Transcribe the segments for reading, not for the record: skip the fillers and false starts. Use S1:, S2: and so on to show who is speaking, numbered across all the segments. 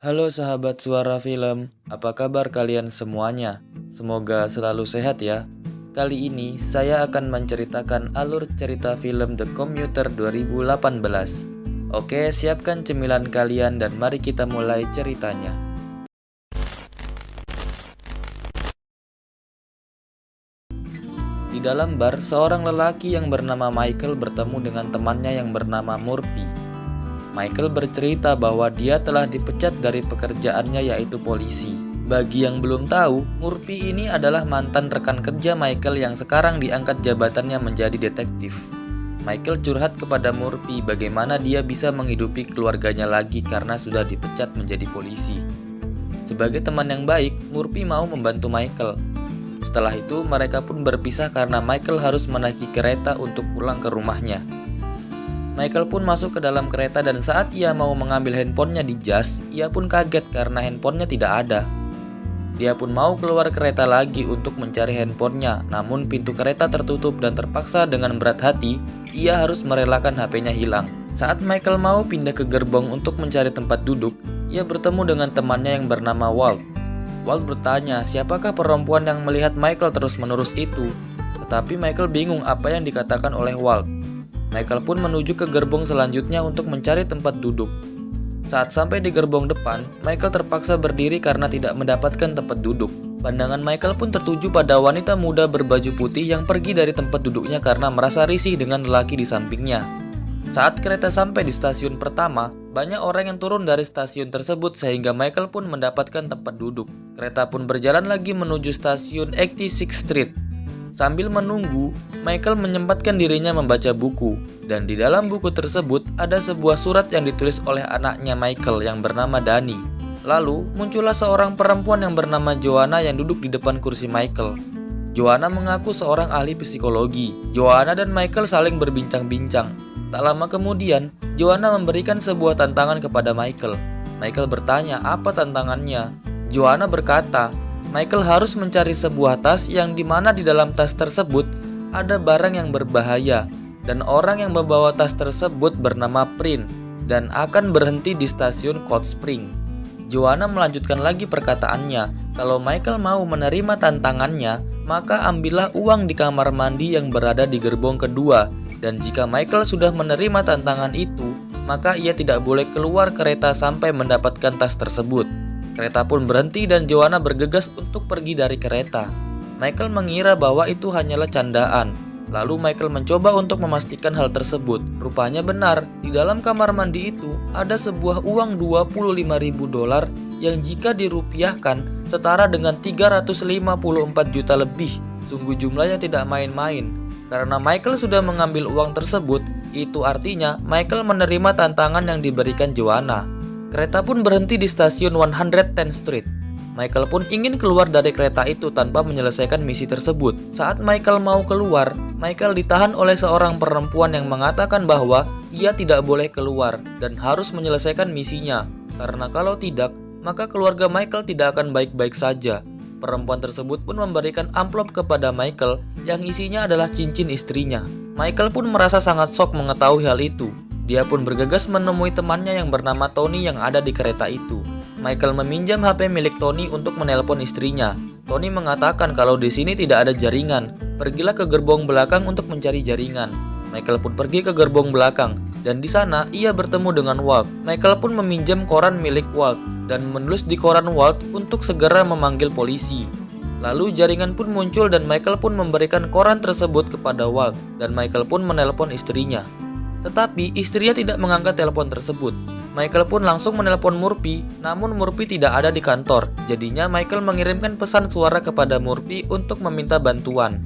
S1: Halo sahabat Suara Film, apa kabar kalian semuanya? Semoga selalu sehat ya. Kali ini saya akan menceritakan alur cerita film The Commuter 2018. Oke, siapkan cemilan kalian dan mari kita mulai ceritanya. Di dalam bar, seorang lelaki yang bernama Michael bertemu dengan temannya yang bernama Murphy. Michael bercerita bahwa dia telah dipecat dari pekerjaannya yaitu polisi. Bagi yang belum tahu, Murphy ini adalah mantan rekan kerja Michael yang sekarang diangkat jabatannya menjadi detektif. Michael curhat kepada Murphy bagaimana dia bisa menghidupi keluarganya lagi karena sudah dipecat menjadi polisi. Sebagai teman yang baik, Murphy mau membantu Michael. Setelah itu, mereka pun berpisah karena Michael harus menaiki kereta untuk pulang ke rumahnya. Michael pun masuk ke dalam kereta dan saat ia mau mengambil handphonenya di jas, ia pun kaget karena handphonenya tidak ada. Dia pun mau keluar kereta lagi untuk mencari handphonenya, namun pintu kereta tertutup dan terpaksa dengan berat hati, ia harus merelakan HP-nya hilang. Saat Michael mau pindah ke gerbong untuk mencari tempat duduk, ia bertemu dengan temannya yang bernama Walt. Walt bertanya siapakah perempuan yang melihat Michael terus-menerus itu, tetapi Michael bingung apa yang dikatakan oleh Walt. Michael pun menuju ke gerbong selanjutnya untuk mencari tempat duduk. Saat sampai di gerbong depan, Michael terpaksa berdiri karena tidak mendapatkan tempat duduk. Pandangan Michael pun tertuju pada wanita muda berbaju putih yang pergi dari tempat duduknya karena merasa risih dengan lelaki di sampingnya. Saat kereta sampai di stasiun pertama, banyak orang yang turun dari stasiun tersebut sehingga Michael pun mendapatkan tempat duduk. Kereta pun berjalan lagi menuju stasiun 86th Street. Sambil menunggu, Michael menyempatkan dirinya membaca buku, dan di dalam buku tersebut ada sebuah surat yang ditulis oleh anaknya Michael yang bernama Danny. Lalu, muncullah seorang perempuan yang bernama Joanna yang duduk di depan kursi Michael. Joanna mengaku seorang ahli psikologi. Joanna dan Michael saling berbincang-bincang. Tak lama kemudian, Joanna memberikan sebuah tantangan kepada Michael. Michael bertanya apa tantangannya. Joanna berkata, Michael harus mencari sebuah tas yang dimana di dalam tas tersebut ada barang yang berbahaya dan orang yang membawa tas tersebut bernama Prin dan akan berhenti di stasiun Cold Spring. Joanna melanjutkan lagi perkataannya, kalau Michael mau menerima tantangannya, maka ambillah uang di kamar mandi yang berada di gerbong kedua, dan jika Michael sudah menerima tantangan itu, maka ia tidak boleh keluar kereta sampai mendapatkan tas tersebut. Kereta pun berhenti dan Joanna bergegas untuk pergi dari kereta. Michael mengira bahwa itu hanyalah candaan. Lalu Michael mencoba untuk memastikan hal tersebut. Rupanya benar, di dalam kamar mandi itu ada sebuah uang $25.000 yang jika dirupiahkan setara dengan 354 juta lebih. Sungguh jumlahnya tidak main-main. Karena Michael sudah mengambil uang tersebut, itu artinya Michael menerima tantangan yang diberikan Joanna. Kereta pun berhenti di stasiun 110th Street. Michael pun ingin keluar dari kereta itu tanpa menyelesaikan misi tersebut. Saat Michael mau keluar, Michael ditahan oleh seorang perempuan yang mengatakan bahwa ia tidak boleh keluar dan harus menyelesaikan misinya. Karena kalau tidak, maka keluarga Michael tidak akan baik-baik saja. Perempuan tersebut pun memberikan amplop kepada Michael yang isinya adalah cincin istrinya. Michael pun merasa sangat shock mengetahui hal itu. Dia pun bergegas menemui temannya yang bernama Tony yang ada di kereta itu. Michael meminjam HP milik Tony untuk menelpon istrinya. Tony mengatakan kalau di sini tidak ada jaringan. Pergilah ke gerbong belakang untuk mencari jaringan. Michael pun pergi ke gerbong belakang dan di sana ia bertemu dengan Walt. Michael pun meminjam koran milik Walt dan menulis di koran Walt untuk segera memanggil polisi. Lalu jaringan pun muncul dan Michael pun memberikan koran tersebut kepada Walt dan Michael pun menelpon istrinya. Tetapi istrinya tidak mengangkat telepon tersebut. Michael pun langsung menelpon Murphy, namun Murphy tidak ada di kantor. Jadinya Michael mengirimkan pesan suara kepada Murphy untuk meminta bantuan.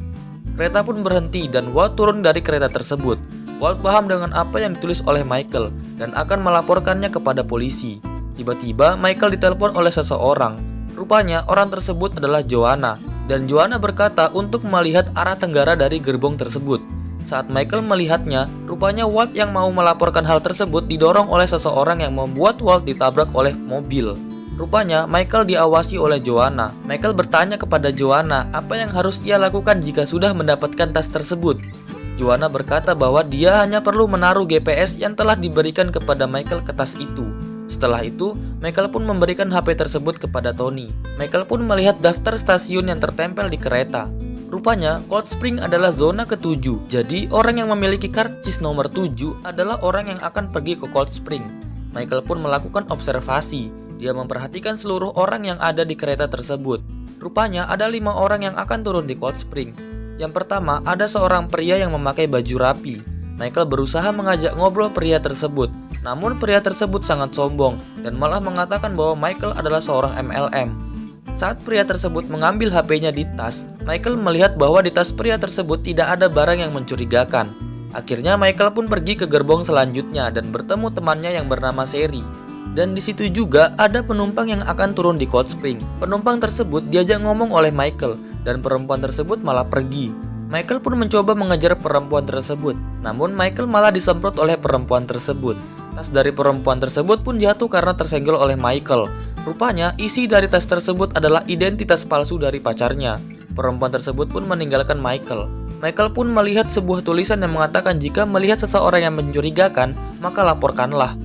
S1: Kereta pun berhenti dan Walt turun dari kereta tersebut. Walt paham dengan apa yang ditulis oleh Michael dan akan melaporkannya kepada polisi. Tiba-tiba Michael ditelepon oleh seseorang. Rupanya orang tersebut adalah Joanna, dan Joanna berkata untuk melihat arah tenggara dari gerbong tersebut. Saat Michael melihatnya, rupanya Walt yang mau melaporkan hal tersebut didorong oleh seseorang yang membuat Walt ditabrak oleh mobil. Rupanya Michael diawasi oleh Joanna. Michael bertanya kepada Joanna apa yang harus ia lakukan jika sudah mendapatkan tas tersebut. Joanna berkata bahwa dia hanya perlu menaruh GPS yang telah diberikan kepada Michael ke tas itu. Setelah itu, Michael pun memberikan HP tersebut kepada Tony. Michael pun melihat daftar stasiun yang tertempel di kereta. Rupanya, Cold Spring adalah zona ke-7. Jadi, orang yang memiliki karcis nomor 7 adalah orang yang akan pergi ke Cold Spring. Michael pun melakukan observasi. Dia memperhatikan seluruh orang yang ada di kereta tersebut. Rupanya, ada 5 orang yang akan turun di Cold Spring. Yang pertama, ada seorang pria yang memakai baju rapi. Michael berusaha mengajak ngobrol pria tersebut. Namun, pria tersebut sangat sombong dan malah mengatakan bahwa Michael adalah seorang MLM. Saat pria tersebut mengambil HP-nya di tas, Michael melihat bahwa di tas pria tersebut tidak ada barang yang mencurigakan. Akhirnya Michael pun pergi ke gerbong selanjutnya dan bertemu temannya yang bernama Sherry. Dan di situ juga ada penumpang yang akan turun di Cold Spring. Penumpang tersebut diajak ngomong oleh Michael dan perempuan tersebut malah pergi. Michael pun mencoba mengejar perempuan tersebut, namun Michael malah disemprot oleh perempuan tersebut. Tas dari perempuan tersebut pun jatuh karena tersenggol oleh Michael. Rupanya isi dari tas tersebut adalah identitas palsu dari pacarnya. Perempuan tersebut pun meninggalkan Michael. Michael pun melihat sebuah tulisan yang mengatakan jika melihat seseorang yang mencurigakan, maka laporkanlah.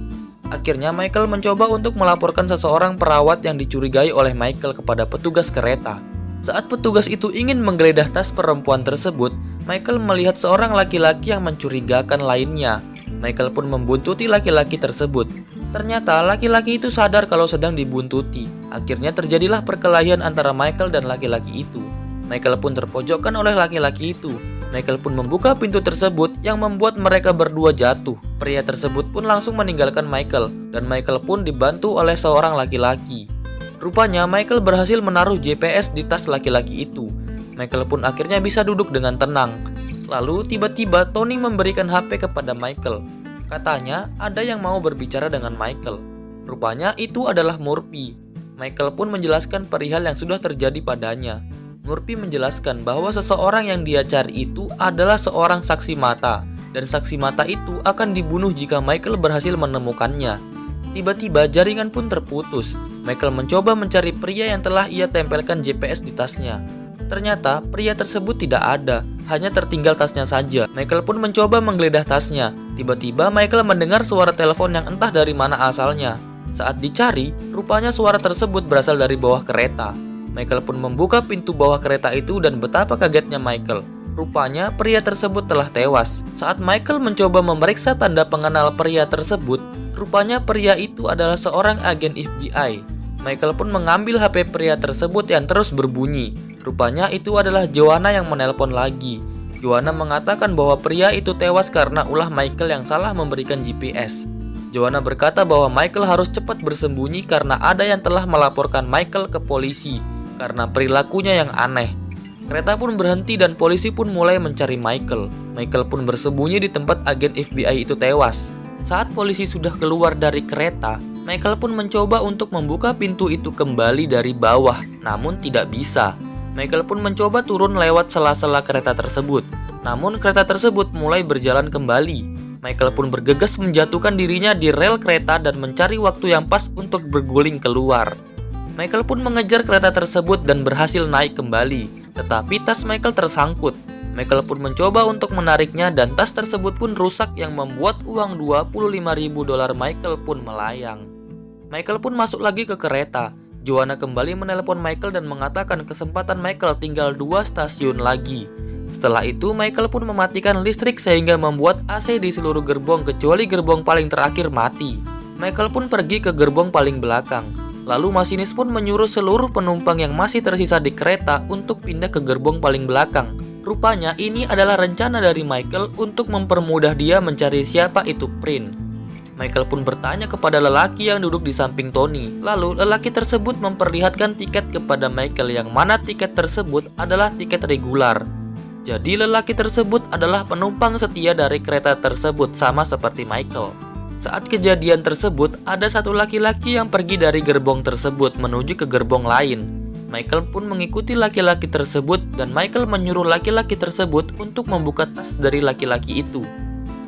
S1: Akhirnya Michael mencoba untuk melaporkan seseorang perawat yang dicurigai oleh Michael kepada petugas kereta. Saat petugas itu ingin menggeledah tas perempuan tersebut, Michael melihat seorang laki-laki yang mencurigakan lainnya. Michael pun membuntuti laki-laki tersebut. Ternyata laki-laki itu sadar kalau sedang dibuntuti. Akhirnya terjadilah perkelahian antara Michael dan laki-laki itu. Michael pun terpojokkan oleh laki-laki itu. Michael pun membuka pintu tersebut yang membuat mereka berdua jatuh. Pria tersebut pun langsung meninggalkan Michael dan Michael pun dibantu oleh seorang laki-laki. Rupanya Michael berhasil menaruh GPS di tas laki-laki itu. Michael pun akhirnya bisa duduk dengan tenang. Lalu tiba-tiba Tony memberikan HP kepada Michael. Katanya ada yang mau berbicara dengan Michael. Rupanya itu adalah Murphy. Michael pun menjelaskan perihal yang sudah terjadi padanya. Murphy menjelaskan bahwa seseorang yang dia cari itu adalah seorang saksi mata. Dan saksi mata itu akan dibunuh jika Michael berhasil menemukannya. Tiba-tiba jaringan pun terputus. Michael mencoba mencari pria yang telah ia tempelkan GPS di tasnya. Ternyata pria tersebut tidak ada, hanya tertinggal tasnya saja. Michael pun mencoba menggeledah tasnya. Tiba-tiba Michael mendengar suara telepon yang entah dari mana asalnya. Saat dicari, rupanya suara tersebut berasal dari bawah kereta. Michael pun membuka pintu bawah kereta itu dan betapa kagetnya Michael. Rupanya pria tersebut telah tewas. Saat Michael mencoba memeriksa tanda pengenal pria tersebut, rupanya pria itu adalah seorang agen FBI. Michael pun mengambil HP pria tersebut yang terus berbunyi. Rupanya itu adalah Joanna yang menelpon lagi. Joanna mengatakan bahwa pria itu tewas karena ulah Michael yang salah memberikan GPS. Joanna berkata bahwa Michael harus cepat bersembunyi karena ada yang telah melaporkan Michael ke polisi karena perilakunya yang aneh. Kereta pun berhenti dan polisi pun mulai mencari Michael. Michael pun bersembunyi di tempat agen FBI itu tewas. Saat polisi sudah keluar dari kereta, Michael pun mencoba untuk membuka pintu itu kembali dari bawah, namun tidak bisa. Michael pun mencoba turun lewat sela-sela kereta tersebut. Namun kereta tersebut mulai berjalan kembali. Michael pun bergegas menjatuhkan dirinya di rel kereta dan mencari waktu yang pas untuk berguling keluar. Michael pun mengejar kereta tersebut dan berhasil naik kembali. Tetapi tas Michael tersangkut. Michael pun mencoba untuk menariknya dan tas tersebut pun rusak yang membuat uang $25.000 Michael pun melayang. Michael pun masuk lagi ke kereta. Joanna kembali menelpon Michael dan mengatakan kesempatan Michael tinggal 2 stasiun lagi. Setelah itu Michael pun mematikan listrik sehingga membuat AC di seluruh gerbong kecuali gerbong paling terakhir mati. Michael pun pergi ke gerbong paling belakang. Lalu masinis pun menyuruh seluruh penumpang yang masih tersisa di kereta untuk pindah ke gerbong paling belakang. Rupanya ini adalah rencana dari Michael untuk mempermudah dia mencari siapa itu Prince. Michael pun bertanya kepada lelaki yang duduk di samping Tony. Lalu lelaki tersebut memperlihatkan tiket kepada Michael yang mana tiket tersebut adalah tiket regular. Jadi lelaki tersebut adalah penumpang setia dari kereta tersebut sama seperti Michael. Saat kejadian tersebut ada satu laki-laki yang pergi dari gerbong tersebut menuju ke gerbong lain. Michael pun mengikuti laki-laki tersebut dan Michael menyuruh laki-laki tersebut untuk membuka tas dari laki-laki itu.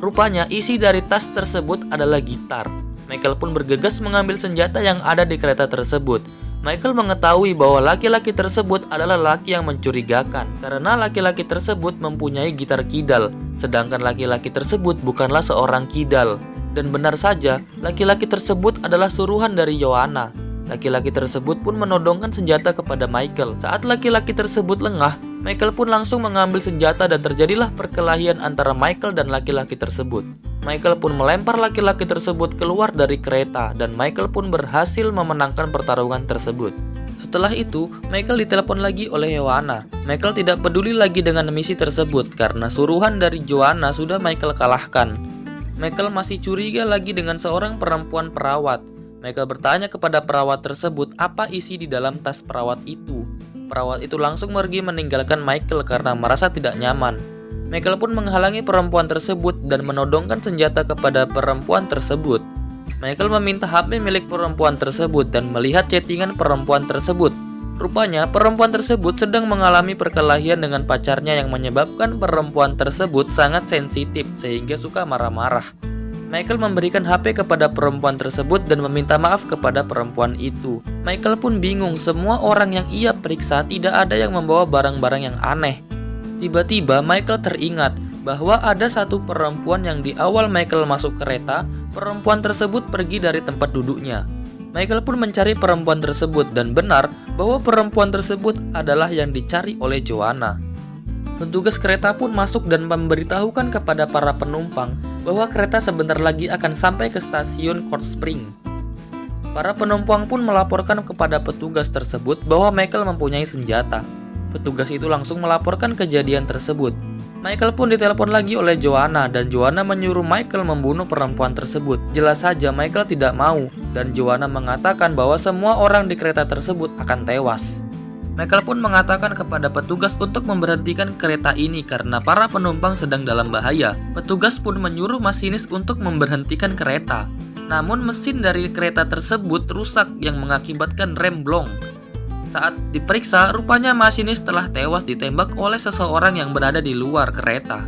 S1: Rupanya isi dari tas tersebut adalah gitar. Michael pun bergegas mengambil senjata yang ada di kereta tersebut. Michael mengetahui bahwa laki-laki tersebut adalah laki yang mencurigakan karena laki-laki tersebut mempunyai gitar kidal, sedangkan laki-laki tersebut bukanlah seorang kidal. Dan benar saja, laki-laki tersebut adalah suruhan dari Joanna. Laki-laki tersebut pun menodongkan senjata kepada Michael. Saat laki-laki tersebut lengah, Michael pun langsung mengambil senjata dan terjadilah perkelahian antara Michael dan laki-laki tersebut. Michael pun melempar laki-laki tersebut keluar dari kereta dan Michael pun berhasil memenangkan pertarungan tersebut. Setelah itu, Michael ditelepon lagi oleh Joanna. Michael tidak peduli lagi dengan misi tersebut karena suruhan dari Joanna sudah Michael kalahkan. Michael masih curiga lagi dengan seorang perempuan perawat. Michael bertanya kepada perawat tersebut apa isi di dalam tas perawat itu. Perawat itu langsung pergi meninggalkan Michael karena merasa tidak nyaman. Michael pun menghalangi perempuan tersebut dan menodongkan senjata kepada perempuan tersebut. Michael meminta HP milik perempuan tersebut dan melihat chattingan perempuan tersebut. Rupanya perempuan tersebut sedang mengalami perkelahian dengan pacarnya yang menyebabkan perempuan tersebut sangat sensitif sehingga suka marah-marah. Michael memberikan HP kepada perempuan tersebut dan meminta maaf kepada perempuan itu. Michael pun bingung, semua orang yang ia periksa tidak ada yang membawa barang-barang yang aneh. Tiba-tiba Michael teringat bahwa ada satu perempuan yang di awal Michael masuk kereta, perempuan tersebut pergi dari tempat duduknya. Michael pun mencari perempuan tersebut dan benar bahwa perempuan tersebut adalah yang dicari oleh Joanna. Petugas kereta pun masuk dan memberitahukan kepada para penumpang bahwa kereta sebentar lagi akan sampai ke stasiun Cold Spring. Para penumpang pun melaporkan kepada petugas tersebut bahwa Michael mempunyai senjata. Petugas itu langsung melaporkan kejadian tersebut. Michael pun ditelepon lagi oleh Joanna dan Joanna menyuruh Michael membunuh perempuan tersebut. Jelas saja Michael tidak mau dan Joanna mengatakan bahwa semua orang di kereta tersebut akan tewas. Michael pun mengatakan kepada petugas untuk memberhentikan kereta ini karena para penumpang sedang dalam bahaya. Petugas pun menyuruh masinis untuk memberhentikan kereta. Namun mesin dari kereta tersebut rusak yang mengakibatkan rem blong. Saat diperiksa, rupanya masinis telah tewas ditembak oleh seseorang yang berada di luar kereta.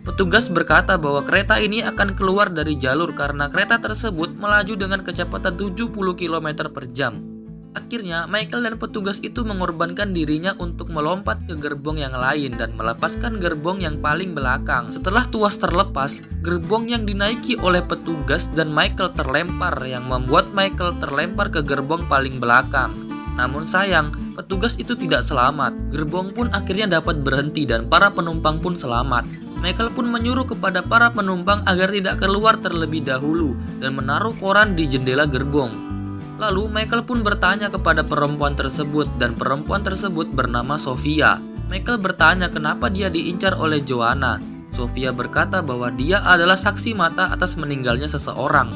S1: Petugas berkata bahwa kereta ini akan keluar dari jalur karena kereta tersebut melaju dengan kecepatan 70 km per jam. Akhirnya, Michael dan petugas itu mengorbankan dirinya untuk melompat ke gerbong yang lain dan melepaskan gerbong yang paling belakang. Setelah tuas terlepas, gerbong yang dinaiki oleh petugas dan Michael terlempar yang membuat Michael terlempar ke gerbong paling belakang. Namun sayang, petugas itu tidak selamat. Gerbong pun akhirnya dapat berhenti dan para penumpang pun selamat. Michael pun menyuruh kepada para penumpang agar tidak keluar terlebih dahulu dan menaruh koran di jendela gerbong. Lalu Michael pun bertanya kepada perempuan tersebut dan perempuan tersebut bernama Sofia. Michael bertanya kenapa dia diincar oleh Joanna. Sofia berkata bahwa dia adalah saksi mata atas meninggalnya seseorang.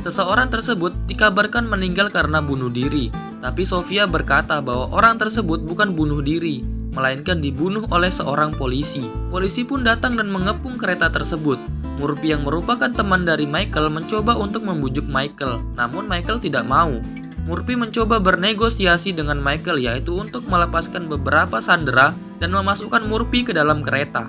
S1: Seseorang tersebut dikabarkan meninggal karena bunuh diri. Tapi Sofia berkata bahwa orang tersebut bukan bunuh diri, melainkan dibunuh oleh seorang polisi. Polisi pun datang dan mengepung kereta tersebut. Murphy yang merupakan teman dari Michael mencoba untuk membujuk Michael, namun Michael tidak mau. Murphy mencoba bernegosiasi dengan Michael yaitu untuk melepaskan beberapa sandera dan memasukkan Murphy ke dalam kereta.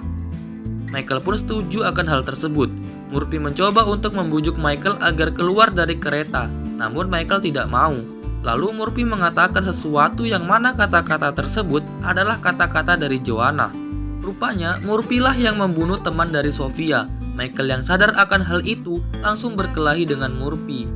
S1: Michael pun setuju akan hal tersebut. Murphy mencoba untuk membujuk Michael agar keluar dari kereta, namun Michael tidak mau. Lalu Murphy mengatakan sesuatu yang mana kata-kata tersebut adalah kata-kata dari Joanna. Rupanya Murphy lah yang membunuh teman dari Sofia. Michael yang sadar akan hal itu langsung berkelahi dengan Murphy.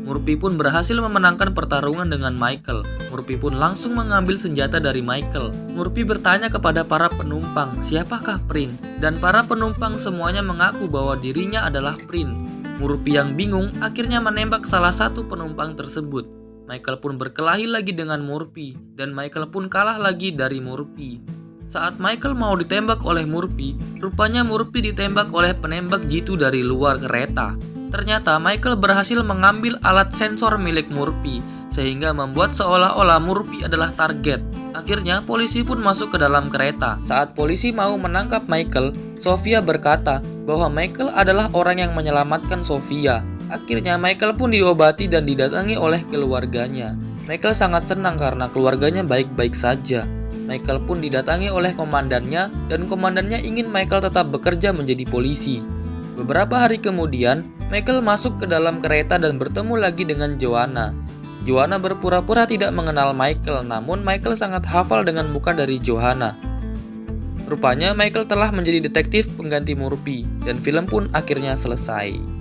S1: Murphy pun berhasil memenangkan pertarungan dengan Michael. Murphy pun langsung mengambil senjata dari Michael. Murphy bertanya kepada para penumpang, siapakah Prin? Dan para penumpang semuanya mengaku bahwa dirinya adalah Prin. Murphy yang bingung akhirnya menembak salah satu penumpang tersebut. Michael pun berkelahi lagi dengan Murphy dan Michael pun kalah lagi dari Murphy. Saat Michael mau ditembak oleh Murphy, rupanya Murphy ditembak oleh penembak jitu dari luar kereta. Ternyata Michael berhasil mengambil alat sensor milik Murphy sehingga membuat seolah-olah Murphy adalah target. Akhirnya polisi pun masuk ke dalam kereta. Saat polisi mau menangkap Michael, Sofia berkata bahwa Michael adalah orang yang menyelamatkan Sofia. Akhirnya Michael pun diobati dan didatangi oleh keluarganya. Michael sangat senang karena keluarganya baik-baik saja. Michael pun didatangi oleh komandannya dan komandannya ingin Michael tetap bekerja menjadi polisi. Beberapa hari kemudian, Michael masuk ke dalam kereta dan bertemu lagi dengan Joanna. Joanna berpura-pura tidak mengenal Michael, namun Michael sangat hafal dengan muka dari Joanna. Rupanya Michael telah menjadi detektif pengganti Murphy dan film pun akhirnya selesai.